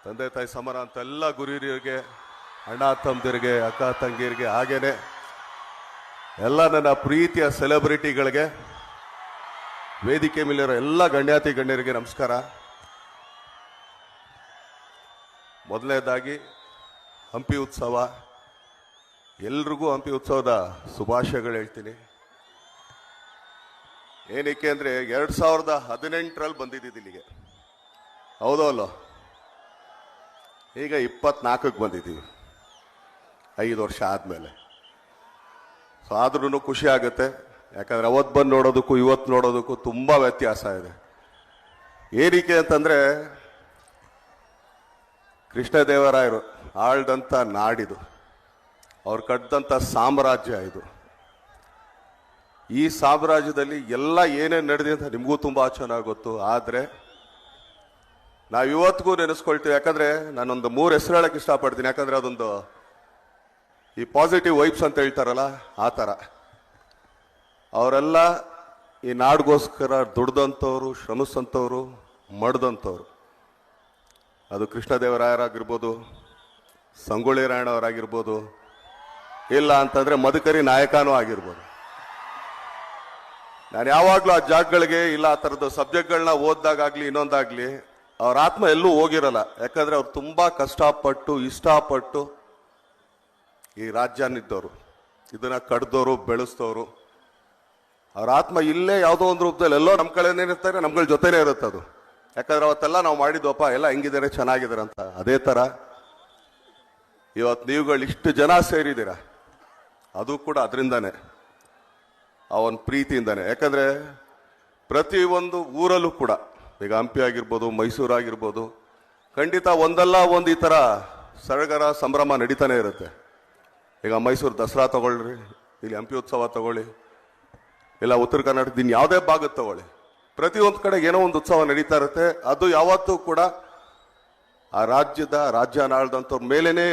ತಂದೆ ತಾಯಿ ಸಮಾನ ಅಂತ ಎಲ್ಲ ಗುರಿಯರಿಗೆ, ಅಣ್ಣ ತಮ್ಮದಿರಿಗೆ, ಅಕ್ಕ ತಂಗಿಯರಿಗೆ, ಹಾಗೇನೆ ಎಲ್ಲ ನನ್ನ ಪ್ರೀತಿಯ ಸೆಲೆಬ್ರಿಟಿಗಳಿಗೆ, ವೇದಿಕೆ ಮೇಲಿರೋ ಎಲ್ಲ ಗಣ್ಯಾತಿ ಗಣ್ಯರಿಗೆ ನಮಸ್ಕಾರ. ಮೊದಲನೇದಾಗಿ ಹಂಪಿ ಉತ್ಸವ, ಎಲ್ರಿಗೂ ಹಂಪಿ ಉತ್ಸವದ ಶುಭಾಶಯಗಳು ಹೇಳ್ತೀನಿ. ಏನಕ್ಕೆ ಅಂದರೆ 2018ರಲ್ಲಿ ಬಂದಿದ್ದು ಇಲ್ಲಿಗೆ, ಹೌದೋ ಅಲ್ಲೋ? ಈಗ 24ಕ್ಕೆ ಬಂದಿದ್ದೀವಿ, 5 ವರ್ಷ ಆದಮೇಲೆ. ಸೊ ಆದ್ರೂ ಖುಷಿ ಆಗುತ್ತೆ, ಯಾಕಂದರೆ ಅವತ್ತು ಬಂದು ನೋಡೋದಕ್ಕೂ ಇವತ್ತು ನೋಡೋದಕ್ಕೂ ತುಂಬ ವ್ಯತ್ಯಾಸ ಇದೆ. ಏನಕ್ಕೆ ಅಂತಂದರೆ ಕೃಷ್ಣದೇವರಾಯರು ಆಳ್ದಂಥ ನಾಡಿದು, ಅವ್ರು ಕಟ್ಟಿದಂಥ ಸಾಮ್ರಾಜ್ಯ ಇದು. ಈ ಸಾಮ್ರಾಜ್ಯದಲ್ಲಿ ಎಲ್ಲ ಏನೇನು ನಡೆದಿದೆ ಅಂತ ನಿಮಗೂ ತುಂಬ ಚೆನ್ನಾಗಿ ಗೊತ್ತು. ಆದರೆ ನಾವು ಇವತ್ತಿಗೂ ನೆನೆಸ್ಕೊಳ್ತೀವಿ. ಯಾಕಂದರೆ ನಾನೊಂದು 3 ಹೆಸರು ಹೇಳಕ್ಕೆ ಇಷ್ಟಪಡ್ತೀನಿ. ಯಾಕಂದರೆ ಅದೊಂದು ಈ ಪಾಸಿಟಿವ್ ವೈಬ್ಸ್ ಅಂತ ಹೇಳ್ತಾರಲ್ಲ, ಆ ಥರ ಅವರೆಲ್ಲ ಈ ನಾಡಿಗೋಸ್ಕರ ದುಡ್ದಂಥವ್ರು, ಶ್ರಮಿಸಂಥವ್ರು, ಮಡ್ದಂಥವ್ರು. ಅದು ಕೃಷ್ಣದೇವರಾಯರಾಗಿರ್ಬೋದು, ಸಂಗೊಳ್ಳಿ ರಾಯಣ್ಣವರಾಗಿರ್ಬೋದು, ಇಲ್ಲ ಅಂತಂದರೆ ಮದಕರಿ ನಾಯಕನೂ ಆಗಿರ್ಬೋದು. ನಾನು ಯಾವಾಗಲೂ ಆ ಜಾಗಗಳಿಗೆ ಇಲ್ಲ ಆ ಥರದ್ದು ಸಬ್ಜೆಕ್ಟ್ಗಳನ್ನ ಓದಿದಾಗಲಿ ಇನ್ನೊಂದಾಗಲಿ ಅವ್ರ ಆತ್ಮ ಎಲ್ಲೂ ಹೋಗಿರಲ್ಲ. ಯಾಕಂದರೆ ಅವ್ರು ತುಂಬ ಕಷ್ಟಪಟ್ಟು ಇಷ್ಟಪಟ್ಟು ಈ ರಾಜ್ಯನಿದ್ದವರು, ಇದನ್ನು ಕಡ್ದವರು, ಬೆಳೆಸ್ತವರು. ಅವ್ರ ಆತ್ಮ ಇಲ್ಲೇ ಯಾವುದೋ ಒಂದು ರೂಪದಲ್ಲಿ ಎಲ್ಲೋ ನಮ್ಮ ಕಡೆನೇ ಇರ್ತಾರೆ, ನಮ್ಗಳ ಜೊತೆನೇ ಇರುತ್ತೆ ಅದು. ಯಾಕಂದ್ರೆ ಅವತ್ತೆಲ್ಲ ನಾವು ಮಾಡಿದ್ವಪ್ಪ, ಎಲ್ಲ ಹೆಂಗಿದ್ದಾರೆ, ಚೆನ್ನಾಗಿದ್ದಾರೆ ಅಂತ. ಅದೇ ಥರ ಇವತ್ತು ನೀವುಗಳು ಇಷ್ಟು ಜನ ಸೇರಿದ್ದೀರ, ಅದು ಕೂಡ ಅದರಿಂದಾನೆ, ಅವನ ಪ್ರೀತಿಯಿಂದಾನೆ. ಯಾಕಂದರೆ ಪ್ರತಿಯೊಂದು ಊರಲ್ಲೂ ಕೂಡ, ಈಗ ಹಂಪಿ ಆಗಿರ್ಬೋದು, ಮೈಸೂರು ಆಗಿರ್ಬೋದು, ಖಂಡಿತ ಒಂದಲ್ಲ ಒಂದು ಈ ಥರ ಸಡಗರ ಸಂಭ್ರಮ ನಡೀತಾನೆ ಇರುತ್ತೆ. ಈಗ ಮೈಸೂರು ದಸರಾ ತಗೊಳ್ರಿ, ಇಲ್ಲಿ ಹಂಪಿ ಉತ್ಸವ ತಗೊಳ್ಳಿ, ಇಲ್ಲ ಉತ್ತರ ಕರ್ನಾಟಕದ ಯಾವುದೇ ಭಾಗದ ತಗೊಳ್ಳಿ, ಪ್ರತಿಯೊಂದು ಕಡೆ ಏನೋ ಒಂದು ಉತ್ಸವ ನಡೀತಾ ಇರುತ್ತೆ. ಅದು ಯಾವತ್ತೂ ಕೂಡ ಆ ರಾಜ್ಯದ ರಾಜ್ಯ ಆಳ್ದಂಥವ್ರ ಮೇಲೇನೇ ಇರುತ್ತೆ.